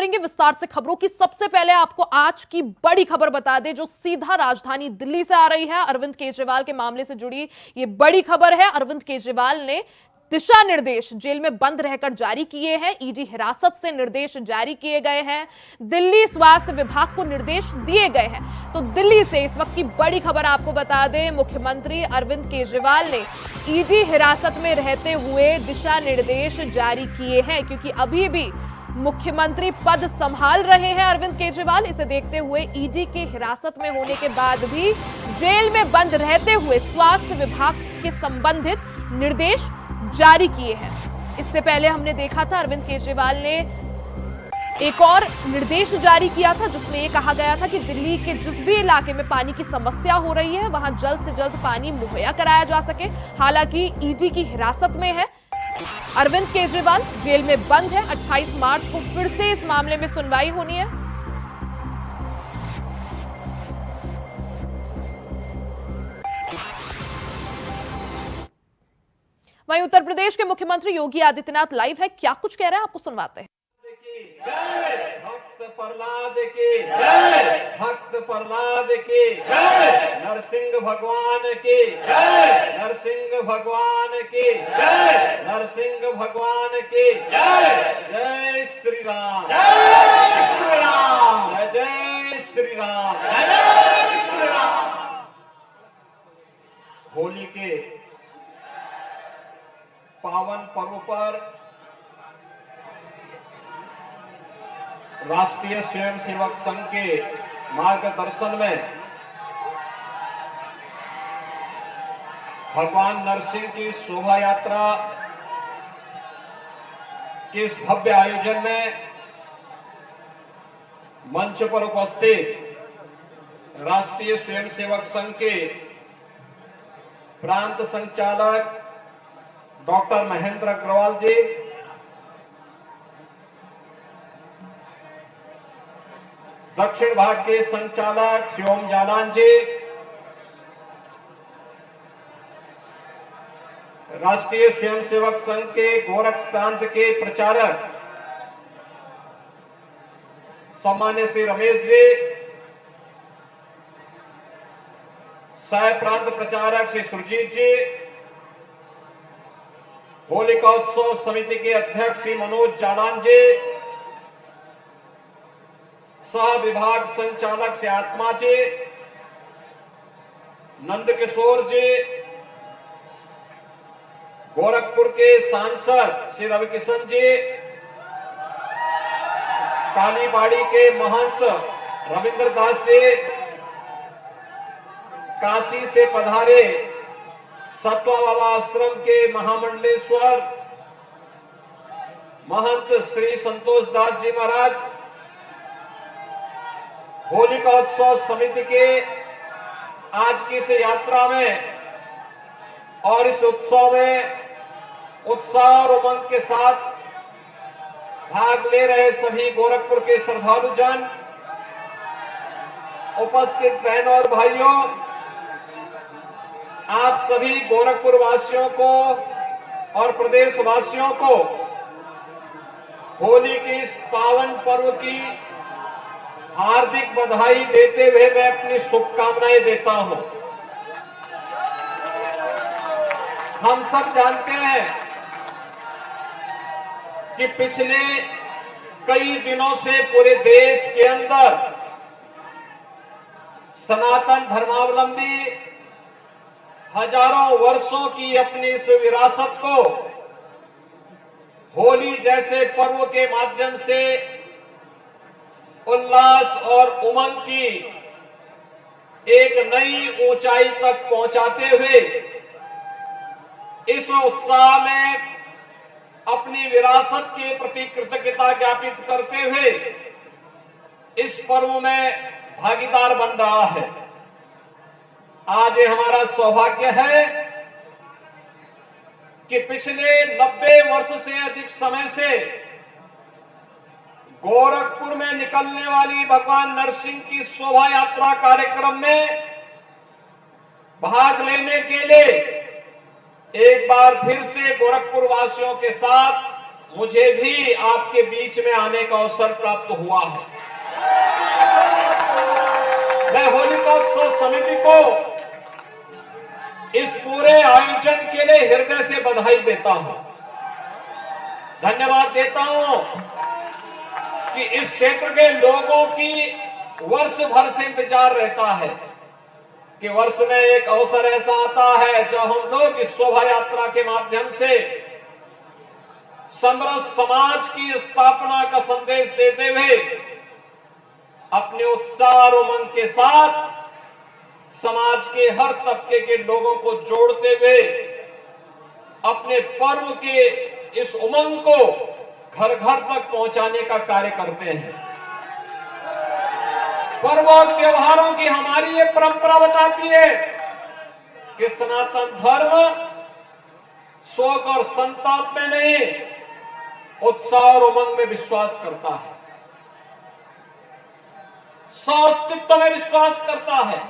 बढ़ेंगे विस्तार से खबरों की। सबसे पहले आपको आज की बड़ी खबर बता दें जो सीधा राजधानी दिल्ली से आ रही है। अरविंद केजरीवाल के मामले से जुड़ी ये बड़ी खबर है। अरविंद केजरीवाल ने दिशा निर्देश जेल में बंद रहकर जारी किए हैं। ईडी हिरासत से निर्देश जारी किए गए हैं। दिल्ली स्वास्थ्य विभाग को निर्देश दिए गए हैं। तो दिल्ली से इस वक्त की बड़ी खबर आपको बता दें, मुख्यमंत्री अरविंद केजरीवाल ने ईडी हिरासत में रहते हुए दिशा निर्देश जारी किए हैं, क्योंकि अभी भी मुख्यमंत्री पद संभाल रहे हैं अरविंद केजरीवाल। इसे देखते हुए ईडी के हिरासत में होने के बाद भी जेल में बंद रहते हुए स्वास्थ्य विभाग के संबंधित निर्देश जारी किए हैं। इससे पहले हमने देखा था अरविंद केजरीवाल ने एक और निर्देश जारी किया था जिसमें यह कहा गया था कि दिल्ली के जिस भी इलाके में पानी की समस्या हो रही है वहां जल्द से जल्द पानी मुहैया कराया जा सके। हालांकि ईडी की हिरासत में है अरविंद केजरीवाल, जेल में बंद है। 28 मार्च को फिर से इस मामले में सुनवाई होनी है। वहीं उत्तर प्रदेश के मुख्यमंत्री योगी आदित्यनाथ लाइव है, क्या कुछ कह रहे हैं आपको सुनवाते हैं। जय भक्त प्रहलाद की जय, भक्त प्रहलाद की जय, नरसिंह भगवान की जय, नरसिंह भगवान की जय, नरसिंह भगवान की जय। जय श्री राम, जय श्री राम, जय श्री राम, जय श्री राम। होली के पावन पर्व पर राष्ट्रीय स्वयंसेवक संघ के मार्गदर्शन में भगवान नरसिंह की शोभा यात्रा के इस भव्य आयोजन में मंच पर उपस्थित राष्ट्रीय स्वयंसेवक संघ के प्रांत संचालक डॉक्टर महेंद्र अग्रवाल जी, दक्षिण भाग के संचालक शिवम जालान जी, राष्ट्रीय स्वयंसेवक संघ के गोरख प्रांत के प्रचारक सम्मान्य श्री रमेश जी, सह प्रांत प्रचारक श्री सुरजीत जी, होलिका उत्सव समिति के अध्यक्ष श्री मनोज जालान जी, सह विभाग संचालक से आत्मा जी, नंद किशोर जी, गोरखपुर के सांसद श्री रविकिशन जी, कालीबाड़ी के महंत रविंद्र दास जी, काशी से पधारे सत्वा बाबा आश्रम के महामंडलेश्वर महंत श्री संतोष दास जी महाराज, होलिका उत्सव समिति के आज की इस यात्रा में और इस उत्सव में उत्साह और उमंग के साथ भाग ले रहे सभी गोरखपुर के श्रद्धालु जन, उपस्थित बहनों और भाइयों, आप सभी गोरखपुर वासियों को और प्रदेश वासियों को होली के इस पावन पर्व की हार्दिक बधाई देते हुए मैं अपनी शुभकामनाएं देता हूं। हम सब जानते हैं कि पिछले कई दिनों से पूरे देश के अंदर सनातन धर्मावलंबी हजारों वर्षों की अपनी इस विरासत को होली जैसे पर्व के माध्यम से उल्लास और उमंग की एक नई ऊंचाई तक पहुंचाते हुए इस उत्साह में अपनी विरासत के प्रति कृतज्ञता ज्ञापित करते हुए इस पर्व में भागीदार बन रहा है। आज ये हमारा सौभाग्य है कि पिछले 90 वर्ष से अधिक समय से गोरखपुर में निकलने वाली भगवान नरसिंह की शोभा यात्रा कार्यक्रम में भाग लेने के लिए एक बार फिर से गोरखपुर वासियों के साथ मुझे भी आपके बीच में आने का अवसर प्राप्त हुआ है। मैं होलिकोत्सव समिति को इस पूरे आयोजन के लिए हृदय से बधाई देता हूं, धन्यवाद देता हूं कि इस क्षेत्र के लोगों की वर्ष भर से इंतजार रहता है कि वर्ष में एक अवसर ऐसा आता है जब हम लोग इस शोभा यात्रा के माध्यम से समरस समाज की स्थापना का संदेश देते हुए अपने उत्साह और उमंग के साथ समाज के हर तबके के लोगों को जोड़ते हुए अपने पर्व के इस उमंग को घर घर तक पहुंचाने का कार्य करते हैं। पर्व और त्योहारों की हमारी ये परंपरा बताती है कि सनातन धर्म शोक और संताप में नहीं, उत्साह और उमंग में विश्वास करता है, सह-अस्तित्व में विश्वास करता है,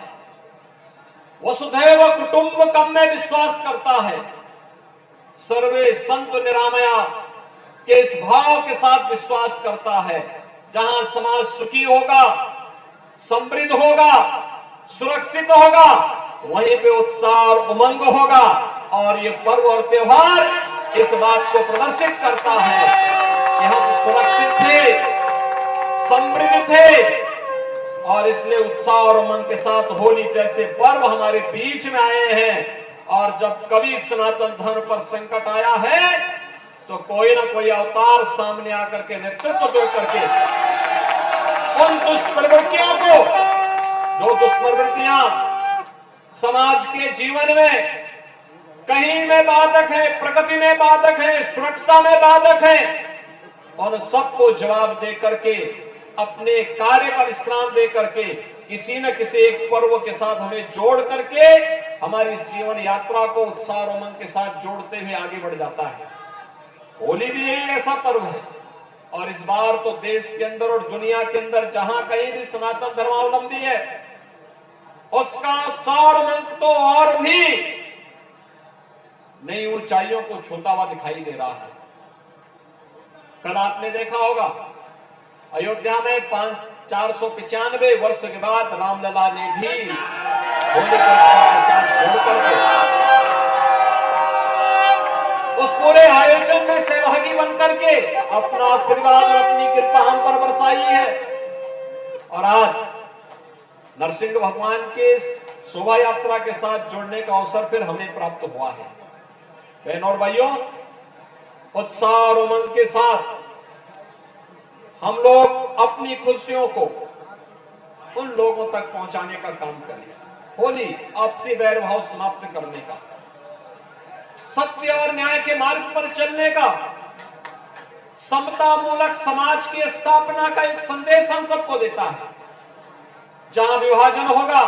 वसुधैव कुटुंबकम में विश्वास करता है, सर्वे संतु निरामया के इस भाव के साथ विश्वास करता है। जहां समाज सुखी होगा, समृद्ध होगा, सुरक्षित होगा, वहीं पे उत्साह और उमंग होगा। और ये पर्व और त्योहार इस बात को प्रदर्शित करता है कि हम सुरक्षित थे, समृद्ध थे, और इसलिए उत्साह और उमंग के साथ होली जैसे पर्व हमारे बीच में आए हैं। और जब कभी सनातन धर्म पर संकट आया है तो कोई ना कोई अवतार सामने आकर के नेतृत्व दे करके उन दुष्प्रवृत्तियों को, जो दुष्प्रवृत्तियां समाज के जीवन में कहीं में बाधक है, प्रगति में बाधक है, सुरक्षा में बाधक है, उन सबको जवाब दे करके, अपने कार्य का विश्राम दे करके, किसी न किसी एक पर्व के साथ हमें जोड़ करके हमारी इस जीवन यात्रा को उत्साह और उमंग के साथ जोड़ते हुए आगे बढ़ जाता है। होली भी यही ऐसा पर्व है। और इस बार तो देश के अंदर और दुनिया के अंदर जहां कहीं भी सनातन धर्मावलंबी है, उसका उत्साह और उमंग तो और भी नई ऊंचाइयों को छूता हुआ दिखाई दे रहा है। कल आपने देखा होगा अयोध्या में 495 वर्ष के बाद रामलला ने भी होली के साथ जोड़कर उस पूरे आयोजन में सहभागी बनकर के अपना आशीर्वाद और अपनी कृपा हम पर बरसाई है। और आज नरसिंह भगवान के शोभा यात्रा के साथ जुड़ने का अवसर फिर हमें प्राप्त हुआ है। बहनों और भाइयों, उत्साह और उमंग के साथ हम लोग अपनी खुशियों को उन लोगों तक पहुंचाने का काम करें। होली आपसी वैरभाव समाप्त करने का, सत्य और न्याय के मार्ग पर चलने का, समता मूलक समाज की स्थापना का एक संदेश हम सबको देता है। जहां विभाजन होगा,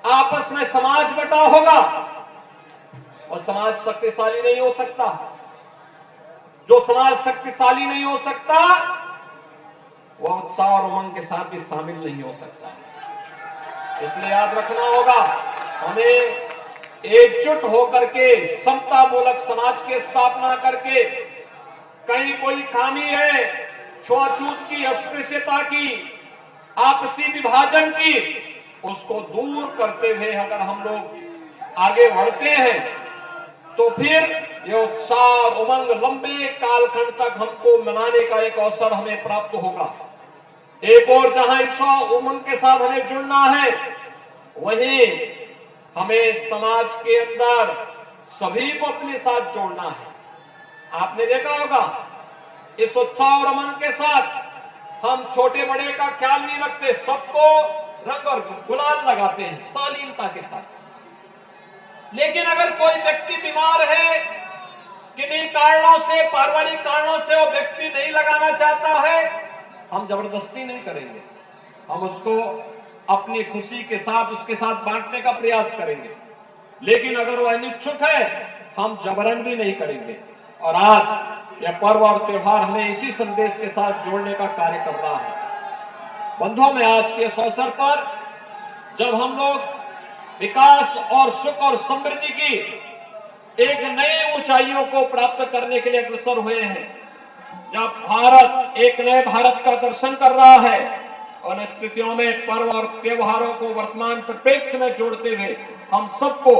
आपस में समाज बटा होगा, और समाज शक्तिशाली नहीं हो सकता। जो समाज शक्तिशाली नहीं हो सकता वह उत्साह और उमंग के साथ भी शामिल नहीं हो सकता। इसलिए याद रखना होगा, हमें एकजुट होकर के समता मूलक समाज की स्थापना करके, कहीं कोई खामी है छुआछूत की, अस्पृश्यता की, आपसी विभाजन की, उसको दूर करते हुए अगर हम लोग आगे बढ़ते हैं तो फिर ये उत्साह उमंग लंबे कालखंड तक हमको मनाने का एक अवसर हमें प्राप्त होगा। एक और जहां उत्साह उमंग के साथ हमें जुड़ना है, वहीं हमें समाज के अंदर सभी को अपने साथ जोड़ना है। आपने देखा होगा इस उत्साह और उमंग के साथ हम छोटे बड़े का ख्याल नहीं रखते, सबको रंग और गुलाल लगाते हैं शालीनता के साथ। लेकिन अगर कोई व्यक्ति बीमार है, किन्हीं कारणों से, पारिवारिक कारणों से वो व्यक्ति नहीं लगाना चाहता है, हम जबरदस्ती नहीं करेंगे, हम उसको अपनी खुशी के साथ उसके साथ बांटने का प्रयास करेंगे। लेकिन अगर वो अनिच्छुक है, हम जबरन भी नहीं करेंगे। और आज यह पर्व और त्योहार हमें इसी संदेश के साथ जोड़ने का कार्य कर रहा है। बंधुओं, में आज के इस अवसर पर जब हम लोग विकास और सुख और समृद्धि की एक नई ऊंचाइयों को प्राप्त करने के लिए अग्रसर हुए हैं। जब भारत एक नए भारत का दर्शन कर रहा है और स्थितियों में पर्व और त्योहारों को वर्तमान परिप्रेक्ष्य में जोड़ते हुए हम सबको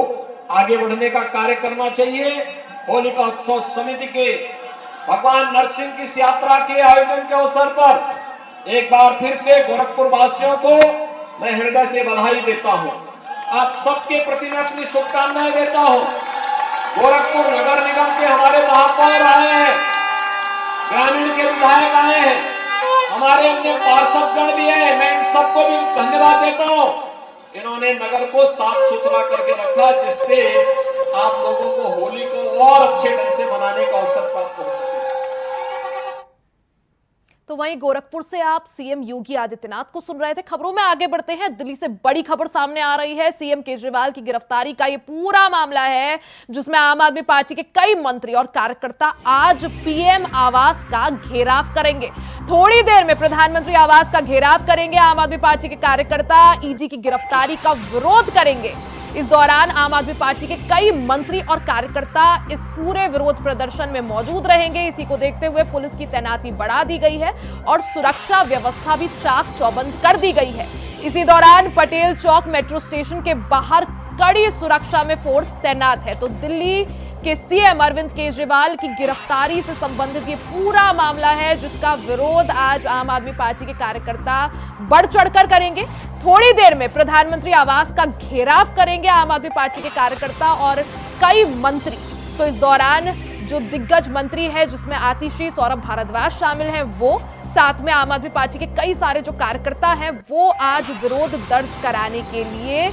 आगे बढ़ने का कार्य करना चाहिए। होलिका उत्सव समिति के भगवान नरसिंह की इस यात्रा के आयोजन के अवसर पर एक बार फिर से गोरखपुर वासियों को मैं हृदय से बधाई देता हूं। आप सबके प्रति मैं अपनी शुभकामनाएं देता हूं। गोरखपुर नगर निगम के हमारे महापौर आए हैं, ग्रामीण के विधायक आए हैं, हमारे अन्य पार्षदगण भी हैं। मैं इन सबको भी धन्यवाद देता हूं। इन्होंने नगर को साफ सुथरा करके रखा, जिससे आप लोगों को होली को और अच्छे ढंग से मनाने का अवसर प्राप्त हो सके। तो वहीं गोरखपुर से आप सीएम योगी आदित्यनाथ को सुन रहे थे। खबरों में आगे बढ़ते हैं। दिल्ली से बड़ी खबर सामने आ रही है। सीएम केजरीवाल की गिरफ्तारी का ये पूरा मामला है, जिसमें आम आदमी पार्टी के कई मंत्री और कार्यकर्ता आज पीएम आवास का घेराव करेंगे। थोड़ी देर में प्रधानमंत्री आवास का घेराव करेंगे। आम आदमी पार्टी के कार्यकर्ता ईडी की गिरफ्तारी का विरोध करेंगे। इस दौरान आम आदमी पार्टी के कई मंत्री और कार्यकर्ता इस पूरे विरोध प्रदर्शन में मौजूद रहेंगे। इसी को देखते हुए पुलिस की तैनाती बढ़ा दी गई है और सुरक्षा व्यवस्था भी चाक चौबंद कर दी गई है। इसी दौरान पटेल चौक मेट्रो स्टेशन के बाहर कड़ी सुरक्षा में फोर्स तैनात है। तो दिल्ली के सीएम अरविंद केजरीवाल की गिरफ्तारी से संबंधित ये पूरा मामला है, जिसका विरोध आज आम आदमी पार्टी के कार्यकर्ता बढ़ चढ़कर करेंगे। थोड़ी देर में प्रधानमंत्री आवास का घेराव करेंगे आम आदमी पार्टी के कार्यकर्ता और कई मंत्री। तो इस दौरान जो दिग्गज मंत्री है, जिसमें आतिशी, सौरभ भारद्वाज शामिल हैं, वो साथ में आम आदमी पार्टी के कई सारे जो कार्यकर्ता हैं, वो आज विरोध दर्ज कराने के लिए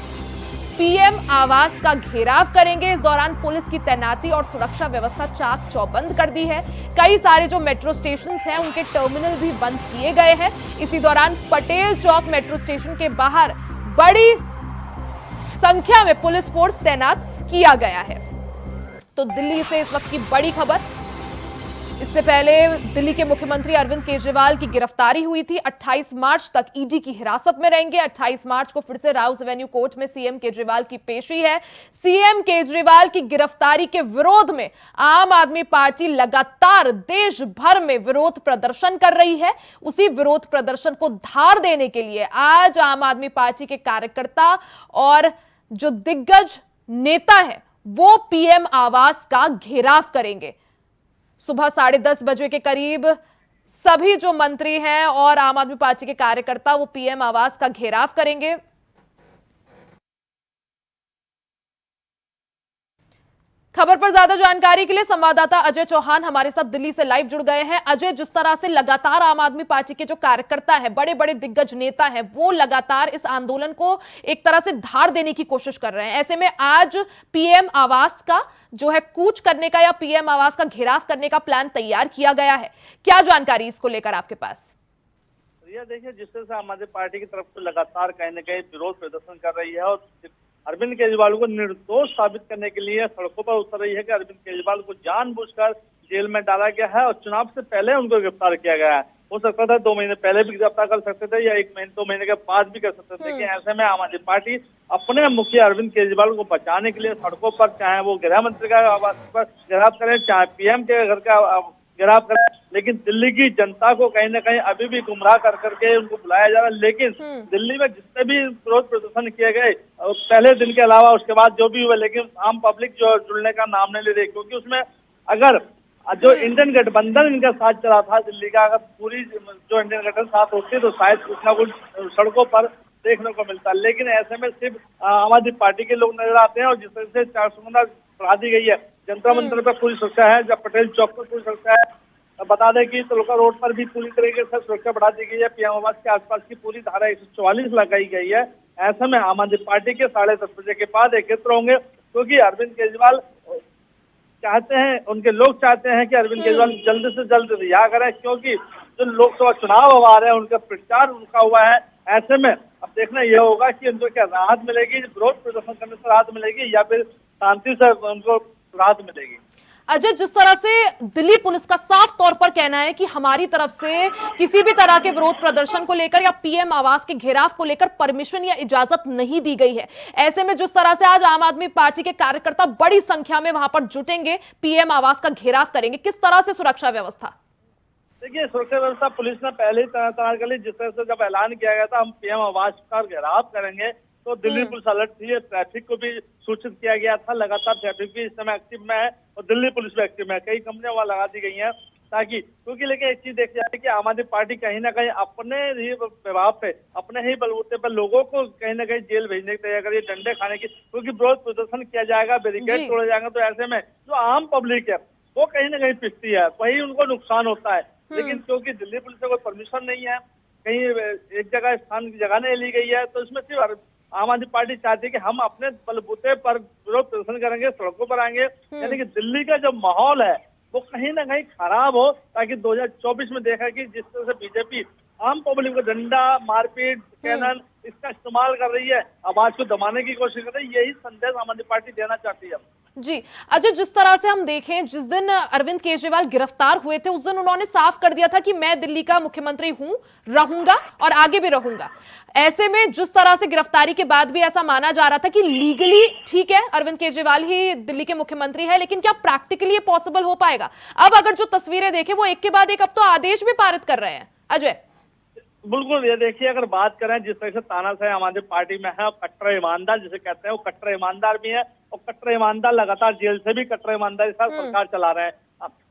पीएम आवास का घेराव करेंगे। इस दौरान पुलिस की तैनाती और सुरक्षा व्यवस्था चाक चौबंद कर दी है। कई सारे जो मेट्रो स्टेशन हैं, उनके टर्मिनल भी बंद किए गए हैं। इसी दौरान पटेल चौक मेट्रो स्टेशन के बाहर बड़ी संख्या में पुलिस फोर्स तैनात किया गया है। तो दिल्ली से इस वक्त की बड़ी खबर। इससे पहले दिल्ली के मुख्यमंत्री अरविंद केजरीवाल की गिरफ्तारी हुई थी। 28 मार्च तक ईडी की हिरासत में रहेंगे। 28 मार्च को फिर से राउस एवेन्यू कोर्ट में सीएम केजरीवाल की पेशी है। सीएम केजरीवाल की गिरफ्तारी के विरोध में आम आदमी पार्टी लगातार देश भर में विरोध प्रदर्शन कर रही है। उसी विरोध प्रदर्शन को धार देने के लिए आज आम आदमी पार्टी के कार्यकर्ता और जो दिग्गज नेता है, वो पीएम आवास का घेराव करेंगे। सुबह 10:30 बजे के करीब सभी जो मंत्री हैं और आम आदमी पार्टी के कार्यकर्ता वो पीएम आवास का घेराव करेंगे। खबर पर ज्यादा जानकारी के लिए संवाददाता अजय चौहान हमारे साथ दिल्ली से लाइव जुड़ गए हैं। अजय, जिस तरह से लगातार आम आदमी पार्टी के जो कार्यकर्ता हैं, बड़े बड़े दिग्गज नेता हैं, वो लगातार इस आंदोलन को एक तरह से धार देने की कोशिश कर रहे हैं, ऐसे में आज पीएम आवास का जो है कूच करने का या पीएम आवास का घेराव करने का प्लान तैयार किया गया है। क्या जानकारी इसको लेकर आपके पास? देखिए, जिस तरह से आम आदमी पार्टी की तरफ से लगातार कहीं न कहीं विरोध प्रदर्शन कर रही है और अरविंद केजरीवाल को निर्दोष साबित करने के लिए सड़कों पर उतर रही है कि अरविंद केजरीवाल को जानबूझकर जेल में डाला गया है और चुनाव से पहले उनको गिरफ्तार किया गया है। हो सकता था 2 महीने पहले भी गिरफ्तार कर सकते थे या 2 महीने के बाद भी कर सकते थे, कि ऐसे में आम आदमी पार्टी अपने मुखिया अरविंद केजरीवाल को बचाने के लिए सड़कों पर, चाहे वो गृह मंत्री का आवास पर घेराव करें, चाहे पीएम के घर का घेराव करें, लेकिन दिल्ली की जनता को कहीं ना कहीं अभी भी गुमराह कर करके उनको बुलाया जा रहा है। लेकिन दिल्ली में जितने भी विरोध प्रदर्शन किए गए पहले दिन के अलावा, उसके बाद जो भी हुआ, लेकिन आम पब्लिक जो जुड़ने का नाम नहीं ले रही, क्योंकि उसमें अगर जो इंडियन गठबंधन इनका साथ चला था दिल्ली का, अगर पूरी जो इंडियन गठबंधन साथ होती तो शायद कुछ ना कुछ सड़कों पर देखने को मिलता। लेकिन ऐसे में सिर्फ आम आदमी पार्टी के लोग नजर आते हैं और जिस तरह से 400 बढ़ा दी गई है, जंतर मंतर पर पूरी सुरक्षा है, जब पटेल चौक पर पूरी सुरक्षा है। बता दें कि तलुका रोड पर भी पूरी तरीके से सुरक्षा बढ़ा दी गई है। पीएम आवास के आसपास की पूरी धारा 144 लगाई गई है। ऐसे में आम आदमी पार्टी के 10:30 बजे के बाद एकत्र होंगे, क्योंकि अरविंद केजरीवाल चाहते हैं, उनके लोग चाहते हैं कि अरविंद केजरीवाल जल्द से जल्द रिहा करें, क्योंकि जो लोकसभा चुनाव आ रहे हैं उनका प्रचार रुका हुआ है। ऐसे में अब देखना यह होगा कि उनको क्या राहत मिलेगी, विरोध प्रदर्शन करने से राहत मिलेगी या फिर शांति से उनको राहत मिलेगी। अजय, जिस तरह से दिल्ली पुलिस का साफ तौर पर कहना है कि हमारी तरफ से किसी भी तरह के विरोध प्रदर्शन को लेकर या पीएम आवास के घेराव को लेकर परमिशन या इजाजत नहीं दी गई है, ऐसे में जिस तरह से आज आम आदमी पार्टी के कार्यकर्ता बड़ी संख्या में वहां पर जुटेंगे, पीएम आवास का घेराव करेंगे, किस तरह से सुरक्षा व्यवस्था? देखिए, सुरक्षा व्यवस्था पुलिस ने पहले ही तैयार कर ली। जिस तरह से जब ऐलान किया गया था हम पीएम आवास का घेराव करेंगे, तो दिल्ली पुलिस अलर्ट थी, ट्रैफिक को भी सूचित किया गया था। लगातार ट्रैफिक भी इस समय एक्टिव में है और दिल्ली पुलिस भी एक्टिव में है। कई कंपनियां वहां लगा दी गई हैं ताकि, क्योंकि लेकिन एक चीज देखी जाए कि आम आदमी पार्टी कहीं ना कहीं अपने ही प्रभाव पे, अपने ही बलबूते पर लोगों को कहीं ना कहीं जेल भेजने की तैयारी कर रही है, डंडे खाने की, क्योंकि विरोध प्रदर्शन किया जाएगा, बैरिकेड तोड़े जाएंगे, तो ऐसे में जो आम पब्लिक है वो कहीं ना कहीं पिसती है, वही उनको नुकसान होता है। लेकिन क्योंकि दिल्ली पुलिस से कोई परमिशन नहीं है, कहीं एक जगह स्थान की जगह नहीं ली गई है, तो इसमें सिर्फ आम आदमी पार्टी चाहती है कि हम अपने बलबूते पर विरोध प्रदर्शन करेंगे, सड़कों पर आएंगे, यानी कि दिल्ली का जो माहौल है वो कहीं ना कहीं खराब हो, ताकि 2024 में देखा कि जिस तरह से बीजेपी आम पब्लिक को डंडा, मारपीट, कैनन इसका इस्तेमाल कर रही है, आवाज को दबाने की कोशिश कर रही है, यही संदेश आम आदमी पार्टी देना चाहती है। जी अजय, जिस तरह से हम देखें, जिस दिन अरविंद केजरीवाल गिरफ्तार हुए थे उस दिन उन्होंने साफ कर दिया था कि मैं दिल्ली का मुख्यमंत्री हूं, रहूंगा और आगे भी रहूंगा। ऐसे में जिस तरह से गिरफ्तारी के बाद भी ऐसा माना जा रहा था कि लीगली ठीक है अरविंद केजरीवाल ही दिल्ली के मुख्यमंत्री है, लेकिन क्या प्रैक्टिकली ये पॉसिबल हो पाएगा? अब अगर जो तस्वीरें देखें वो एक के बाद एक अब तो आदेश भी पारित कर रहे हैं। अजय, बिल्कुल, ये देखिए, अगर बात करें जिस तरह से तानाशाही आम आदमी पार्टी में है, कट्टर ईमानदार जिसे कहते हैं, वो कट्टर ईमानदार भी है और कट्टर ईमानदार लगातार जेल से भी कट्टर ईमानदारी के साथ सरकार चला रहे हैं।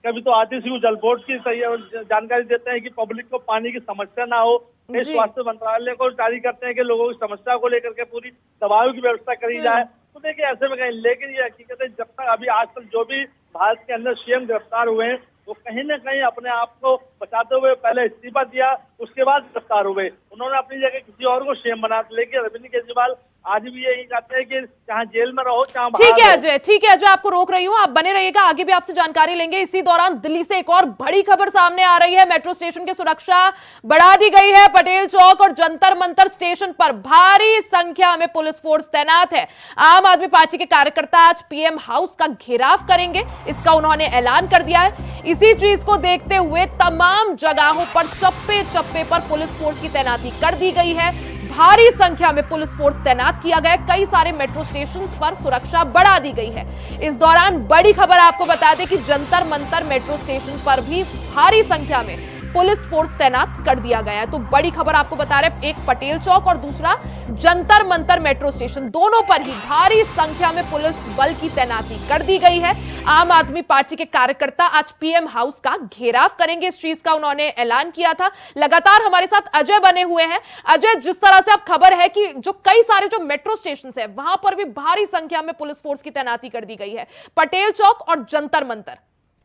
कभी तो आतिशी जल बोर्ड की जानकारी देते हैं कि पब्लिक को पानी की समस्या ना हो, स्वास्थ्य मंत्रालय को जारी करते हैं कि लोगों की समस्या को लेकर के पूरी दवाओं की व्यवस्था करी जाए। तो देखिए, ऐसे में कहीं, लेकिन ये हकीकत है, जब तक अभी आजकल जो भी भारत के अंदर सीएम गिरफ्तार हुए हैं वो कहीं ना कहीं अपने आप को बचाते हुए पहले इस्तीफा दिया, उसके बाद गिरफ्तार हुए। उन्होंने अपनी जगह किसी और को सीएम बना, लेकिन अरविंद केजरीवाल आज भी यही चाहते हैं कि चाहे जेल में रहो चाहे बाहर। ठीक है अजय, ठीक है अजय, आपको रोक रही हूं, आप बने रहिएगा, आगे भी आपसे जानकारी लेंगे। इसी दौरान दिल्ली से एक और बड़ी खबर सामने आ रही है। मेट्रो स्टेशन की सुरक्षा बढ़ा दी गई है। पटेल चौक और जंतर मंतर स्टेशन पर भारी संख्या में पुलिस फोर्स तैनात है। आम आदमी पार्टी के कार्यकर्ता आज पीएम हाउस का घेराव करेंगे, इसका उन्होंने ऐलान कर दिया है। इसी चीज को देखते हुए तमाम जगहों पर चप्पे चप्पे पर पुलिस फोर्स की तैनाती कर दी गई है। भारी संख्या में पुलिस फोर्स तैनात किया गया है। कई सारे मेट्रो स्टेशंस पर सुरक्षा बढ़ा दी गई है। इस दौरान बड़ी खबर आपको बता दें कि जंतर मंतर मेट्रो स्टेशन पर भी भारी संख्या में पुलिस फोर्स तैनात कर दिया गया है। तो बड़ी खबर आपको बता रहे हैं, एक पटेल चौक और दूसरा जंतर मंतर मेट्रो स्टेशन, दोनों पर ही भारी संख्या में पुलिस बल की तैनाती कर दी गई है। आम आदमी पार्टी के कार्यकर्ता आज पीएम हाउस का घेराव करेंगे, इस चीज का उन्होंने ऐलान किया था। लगातार हमारे साथ अजय बने हुए हैं। अजय, जिस तरह से अब खबर है कि जो कई सारे जो मेट्रो स्टेशन है वहां पर भी भारी संख्या में पुलिस फोर्स की तैनाती कर दी गई है, पटेल चौक और जंतर मंतर।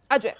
अजय,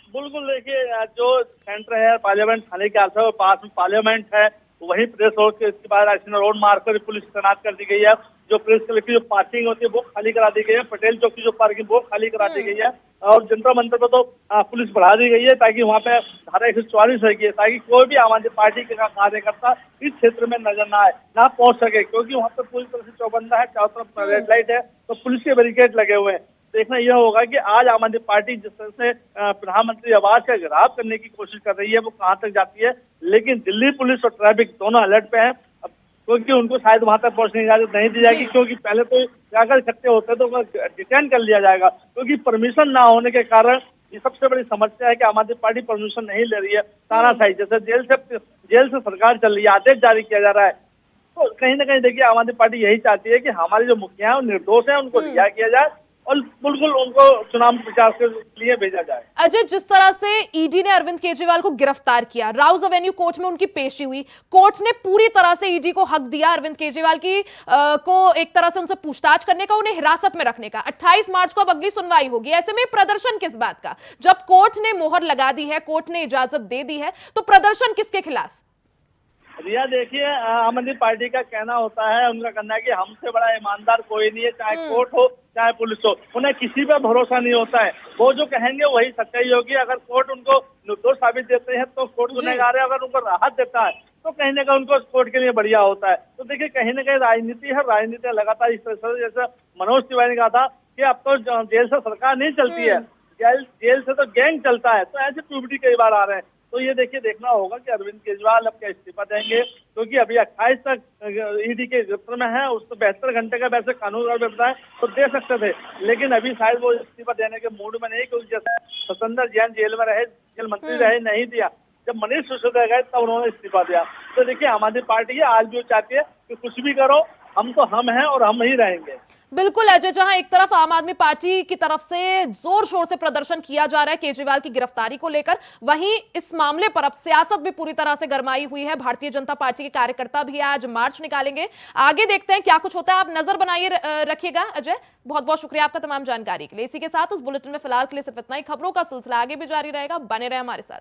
बिल्कुल, देखिए, जो सेंटर है पार्लियामेंट थाने के पास में पार्लियामेंट है, वहीं प्रेस रोड के इसके बाद रोड मार्ग पर पुलिस तैनात कर दी गई है। जो प्रेस क्लब की जो पार्किंग होती है वो खाली करा दी गई है, पटेल चौक की जो पार्किंग वो खाली करा दी गई है और जंतर मंतर पर तो पुलिस बढ़ा दी गई है, ताकि वहाँ पे धारा 144 रहेगी, ताकि कोई भी आम आदमी पार्टी के कार्यकर्ता इस क्षेत्र में नजर ना आए, ना पहुंच सके, क्योंकि वहाँ पे पूरी तरह से चौबंदा है, चारों तरफ रेड लाइट है, तो पुलिस के बैरिकेड लगे हुए हैं। देखना यह होगा कि आज आम आदमी पार्टी जिस तरह से प्रधानमंत्री आवास का घेराव करने की कोशिश कर रही है वो कहां तक जाती है, लेकिन दिल्ली पुलिस और ट्रैफिक दोनों अलर्ट पे हैं, क्योंकि उनको शायद वहां तक पहुंचने की इजाजत नहीं दी जाएगी, क्योंकि पहले तो जाकर इकट्ठे होते हैं तो डिटेन कर लिया जाएगा, क्योंकि परमिशन ना होने के कारण ये सबसे बड़ी समस्या है कि आम आदमी पार्टी परमिशन नहीं ले रही है। तानाशाही, जैसे जेल से सरकार चल रही है, आदेश जारी किया जा रहा है, तो कहीं ना कहीं देखिए आम आदमी पार्टी यही चाहती है कि हमारे जो मुखिया है निर्दोष है उनको रिहा किया जाए और बिल्कुल उनको चुनाव प्रचार के लिए भेजा जाए। अजय, जिस तरह से ईडी ने अरविंद केजरीवाल को गिरफ्तार किया, राउज एवेन्यू कोर्ट में उनकी पेशी हुई, कोर्ट ने पूरी तरह से ईडी को हक दिया अरविंद केजरीवाल की को एक तरह से उनसे पूछताछ करने का, उन्हें हिरासत में रखने का। 28 मार्च को अब अगली सुनवाई होगी। ऐसे में प्रदर्शन किस बात का? जब कोर्ट ने मोहर लगा दी है, कोर्ट ने इजाजत दे दी है, तो प्रदर्शन किसके खिलाफ? रिया, देखिए, आम आदमी पार्टी का कहना होता है, उनका कहना है कि हमसे बड़ा ईमानदार कोई नहीं है, चाहे कोर्ट हो चाहे पुलिस हो, उन्हें किसी पे भरोसा नहीं होता है, वो जो कहेंगे वही सच्चाई होगी। अगर कोर्ट उनको निर्दोष साबित देते हैं तो कोर्ट गुनहगार है, अगर उनको राहत देता है तो कहीं ना कहीं उनको कोर्ट के लिए बढ़िया होता है। तो देखिए, कहीं ना कहीं राजनीति है, राजनीति लगातार इस तरह से, जैसे मनोज तिवारी ने कहा था कि अब तो जेल से सरकार नहीं चलती है, जेल से तो गैंग चलता है, तो ऐसे पीयूबीटी कई बार आ रहे हैं। तो ये देखिए, देखना होगा कि अरविंद केजरीवाल अब क्या इस्तीफा देंगे, क्योंकि अभी 28 तक ईडी के गिरफ्त में है। उसको 72 घंटे का वैसे कानून अगर बताए तो दे सकते थे, लेकिन अभी शायद वो इस्तीफा देने के मूड में नहीं, क्योंकि जैसे सत्येंद्र जैन जेल में रहे, जेल मंत्री रहे, नहीं दिया। जब मनीष सिसोदिया गए तब उन्होंने इस्तीफा दिया। तो देखिए, आम आदमी पार्टी है, आज भी वो चाहती है कि कुछ भी करो, हम तो हम हैं और हम ही रहेंगे। बिल्कुल अजय, जहां एक तरफ आम आदमी पार्टी की तरफ से जोर शोर से प्रदर्शन किया जा रहा है केजरीवाल की गिरफ्तारी को लेकर, वहीं इस मामले पर अब सियासत भी पूरी तरह से गरमाई हुई है। भारतीय जनता पार्टी के कार्यकर्ता भी आज मार्च निकालेंगे। आगे देखते हैं क्या कुछ होता है। आप नजर बनाइए रखिएगा अजय। बहुत बहुत शुक्रिया आपका तमाम जानकारी के लिए। इसी के साथ इस बुलेटिन में फिलहाल के लिए सिर्फ इतना ही। खबरों का सिलसिला आगे भी जारी रहेगा, बने रहे हमारे साथ।